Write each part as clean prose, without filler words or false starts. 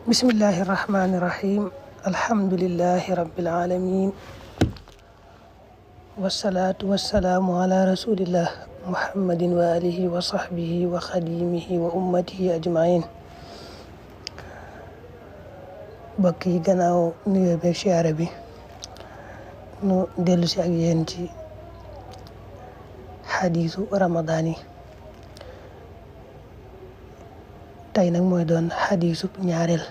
bismillahi irrahmani irrahim alhamdulillahi rabbil alamin wasalaatu wasalaamu ala rasulillah muhammadin wa alihi wa sahbihi wa xadimihi wa ummatihi ajmain bokk yi gannaaw nuyoo beeg siyaare bi nu dellu si ak yéen ci xadiisu ramadaan yi tey nag mooy doon xadiisu ñaareel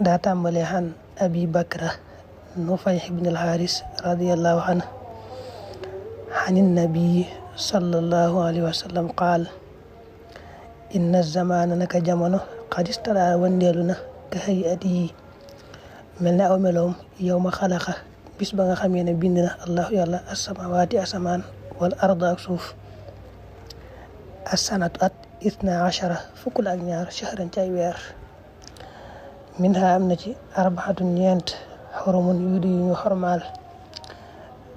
daa tàmbalee xan abi bakra nufay ibn al-xaaris radiyallahu anhu xan nabii sallallahu alayhi wa sallam qaal inna zamaana naka jamono xad istadaara wandeelu na ka hayati yi mel ne aw meloom yow ma xalaqa bis ba nga xamee ne bind na allahu yàlla asamawaati asamaan wal arda ak suuf asanatu at isna achara fukk la ak ñaar shahran ci ay weer min ha am na ci arbaatun ñeent xurumun yu di ñu xormaal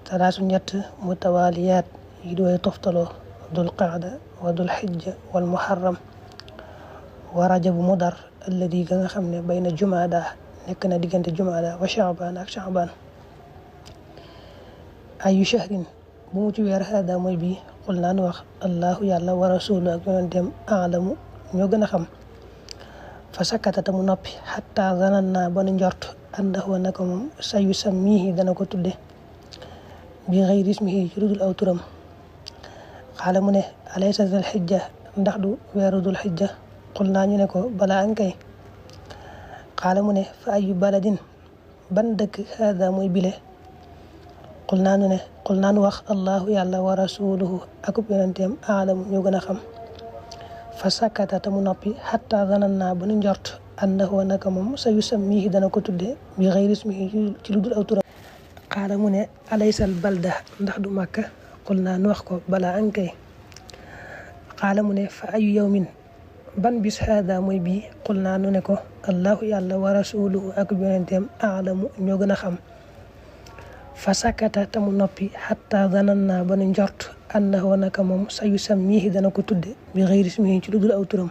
talaasu ñett mutawaliyaat yi dooy toftaloo dul qaada wa dul xijja wal muharram wa rajabu mudar alladi ga nga xam ne bayna jumaada nekk na diggante jumaada wa chaabaan ak chaabaan ayu shahrin bu mu ci weer hada mooy bii xul naa nu wax allahu yàlla wa rasulu ak yonenteem aalamu ñoo gën a xam fa sakkatata mu noppi xatta zanan naa ba nu njort àndax wa naka moom sa yu sammihi dana ko tudde bi xëyri ismihi ci ludul aw turam xaala mu ne alaysa dul xijja ndax du weeru dul xijja xul naa ñu ne ko balaa ankay xaala mu ne fa ayu baladin ban dëkk hada mooy bile xul naa nu wax allahu yàlla wa rasuluhu akub yonenteem aalamu ñoo gën a xam fa sakkata te mu noppi xatta zanan naa ba nu njort annahu naka moom sa yu sammihi dana ko tudde bi xëyri ismihi ci lu dul aw turam xaala mu ne alaysal balda ndax du màkka xul naa nu wax ko balaa ankay xaala mu ne fa ayu yawmin ban bis hada mooy bii xul naa nu ne ko allahu yàlla wa rasuluhu akub yonenteem aalamu ñoo gën a xam fa sakkata te mu noppi xatta zanan naa ba nu njort annahu naka moom sa yu sammihi dana ko tudde bi xëyri ismihi ci lu dul aw turam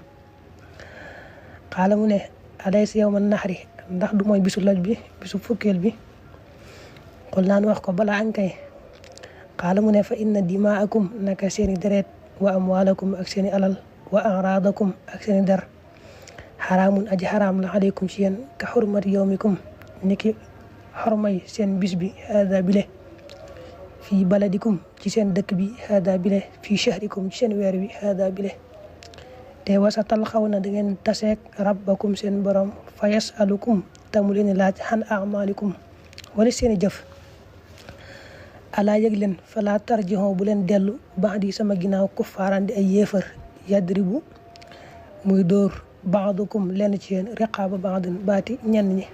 xaala mu ne alaysa yawma naxri ndax du mooy bisu loj bi bisu fukkeel bi xul naan wax ko balaa ankay xaala mu ne fa inna dimaakum naka seeni deret wa amwaalakum ak seeni alal wa araadakum ak seeni der xaraamun aji xaraam la aleykum ci yéen ka xurmati yawmikum niki xormay seen bis bi hada bile fii baladikum ci seen dëkk bi hada bile fii shahrikum ci seen weer bi hada bile te wasatal xaw na da ngeen taseek rabbakum seen borom fa yasalukum tamu leen laaj xan amalikum wala seeni jëf alaa yëg leen fala tarjihon bu leen dellu baxdi sama ginnaaw kuffaaran di ay yéefar yadribu muy dóor baadukum lenn ci yéen riqaaba baadin baati ñenn ñi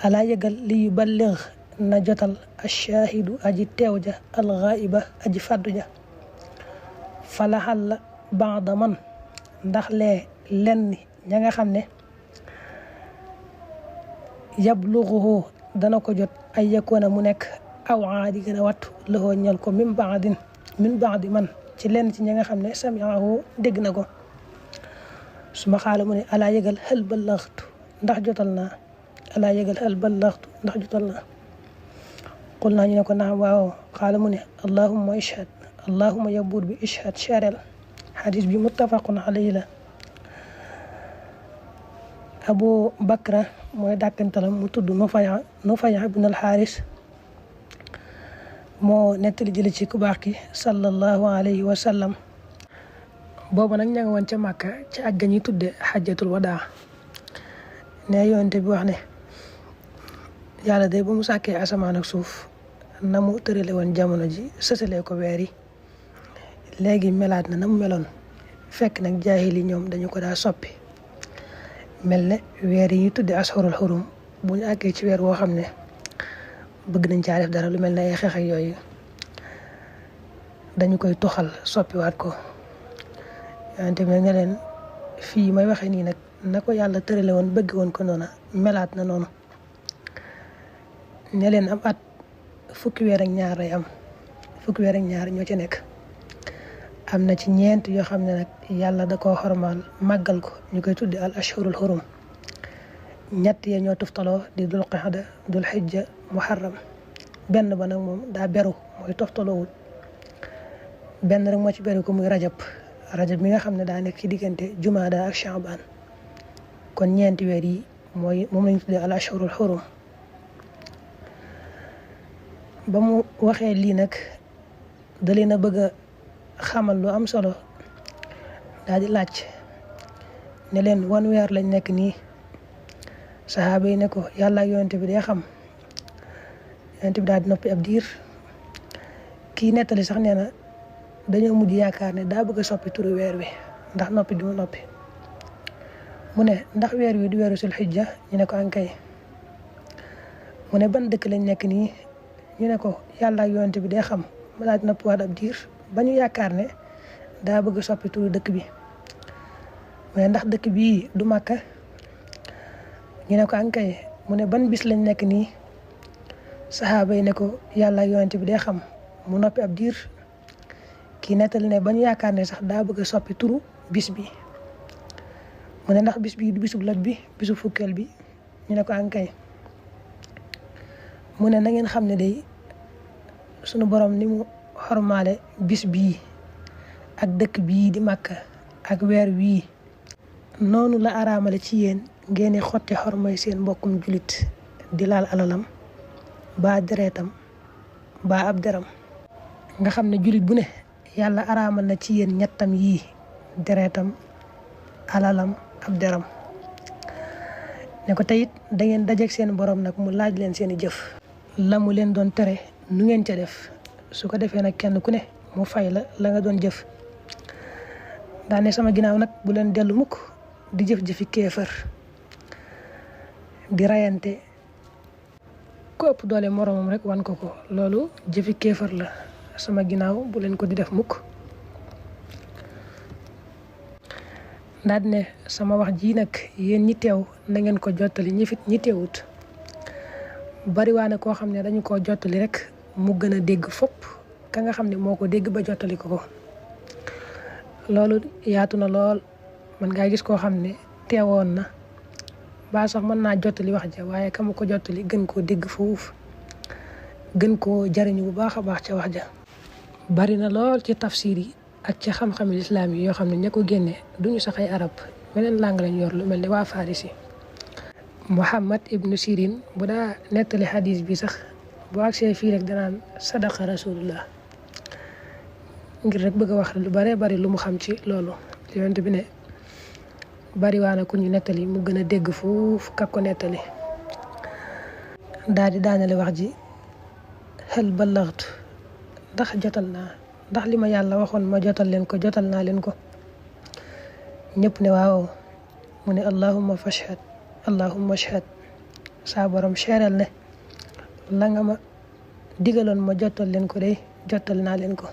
alaa yëgal li yuballigh na jotal ashaahidu aji teew ja alxaaiba aji fàddu ja falaxal la baada man ndax lee lenn ña nga xam ne yablughuhu dana ko jot ay yakuna mu nekk aw aadi gën a wattu loxoo ñal ko min baadi man ci lenn ci ña nga xam ne samiahu dégg na ko suma xaala mu ne alaa yëgal hal ballaxtu ndax jotal naa alaa yëgal hal ballaxtu ndax jotal naa xul naa ñu ne ko naam waaw xaala mu ne allahumma ishhad allahumma ya buur bi ishhad sharel xadis bi muttafaqun alayhi la abu bakra mooy dàkkantalam mu tudd Nufay ibn al-Xaaris moo nettali jële ci ku baax ki sallallahu alayhi wa sallam boobu nag ña nga woon ca Màkka ci aj ga ñuy tudde xajjatul wadaa ne yonent bi wax ne yàlla day ba mu sàkkee asamaan ak suuf na mu tërale woon jamono ji sësalee ko weer yi léegi melaat na mu meloon fekk nag jaahil yi ñoom dañu ko daa soppi mel ne weer yi ñu tudde ashurul xurum bu ñu àggee ci weer woo xam ne bëgg nañ caa def dara lu mel ne ay xeex ak yooyu dañu koy toxal soppiwaat ko wante mel ne leen fii may waxee nii nag na ko yàlla tërale woon bëgg woon ko noona melaat na noonu ne leen am at fukki weer ak ñaar lay am fukki weer ak ñaar ñoo ci nekk am na ci ñeent yoo xam ne nag yàlla da koo xormaal màggal ko ñu koy tuddi al ashhurul xurum. ñett ya ñoo toftaloo di dul qixda dul xijja muharram. benn ba nag moom daa beru mooy toftaloowul benn rek moo ci beru ko muy rajab mi nga xam ne daa nekk ci diggante jumaada ak shaaban. kon ñeenti weer yi moom lañu tuddee al ashhurul xurum. ba mu waxee lii nag da leen a bëgg a xamal lu am solo daal di laaj ne leen wan weer lañ nekk nii. saxaaba yi ne ko yàlla ak yonent bi day xam. yonent bi daal di noppi ab diir kii nettali sax nee na dañoo mujj yaakaar ne daa bëgg a soppi turu weer wi ndax noppi du mu noppi. mu ne ndax weer wi du weeru sul xijja ñu ne ko ankay. mu ne ban dëkk lañ nekk nii ñu ne ko yàlla ak yonent bi day xam. mu daal di noppi waat ab diir ba ñu yaakaar ne daa bëgg a soppi turu dëkk bi. mu ne ndax dëkk bii du Màkka ñu ne ko ankay. mu ne ban bis lañ nekk nii saxaaba yi ne ko yàlla ak yonent bi day xam. mu noppi ab diir kii nettali ne ba ñu yaakaar ne sax daa bëgg a soppi turu bis bi. mu ne ndax bis bi du bisub lot bi bisub fukkeel bi ñu ne ko ankay. mu ne na ngeen xam ne day sunu borom ni mu xormaale bis bii ak dëkk bii di Màkka ak weer wii noonu la araamale ci yéen ngeen di xotti xormay seen mbokkum julit di laal alalam ba deretam ba ab deram. nga xam ne julit bu ne yàlla araamal na ci yéen ñettam yii deretam alalam ab deram. ne ko teyit da ngeen dajeek seen borom nag mu laaj leen seeni jëf la mu leen doon tere nu ngeen ca def su ko defee nag kenn ku ne mu fay la nga doon jëf. daane sama ginnaaw nag bu leen dellu mukk di jëf-jëfi kéefër di rayante ku ëpp doole moromam rek wan ko loolu jëfi kéefër la. sama ginnaaw bu leen ko di def mukk. daal ne sama wax ji nag yéen ñi teew na ngeen ko jottali ñi teewut. bariwaane koo xam ne dañu koo jottali rek mu gën a dégg fopp ka nga xam ne moo ko dégg ba jottali ko. loolu yaatu na lool. mën ngaa gis koo xam ne teewoon na ba sax mën naa jottali wax ja waaye ka ma ko jottali gën koo dégg foofu gën koo jariñu bu baax a baax ca wax ja. bari na lool ci tafsir yi ak ci xam-xami lislaam yi yoo xam ne ña ko génne duñu sax ay arab beneen langue lañ yor lu mel ne waa Farisi. Muhammad ibnu Sirin bu daa nettali xadis bi sax bu agsee fii rek danaan sadaqa rasulullah ngir rek bëgg a wax lu bare bari lu mu xam ci loolu. yonent bi ne bariwaana ku ñu nettali mu gën a dégg foofu kak ko nettali. daal di daanale wax ji hal ballaghtu ndax jotal naa ndax li ma yàlla waxoon ma jotal naa leen ko. ñëpp ne waaw. mu ne allahumma ashhad saa borom seeral ne la nga ma digaloon ma jotal leen ko day jotal naa leen ko.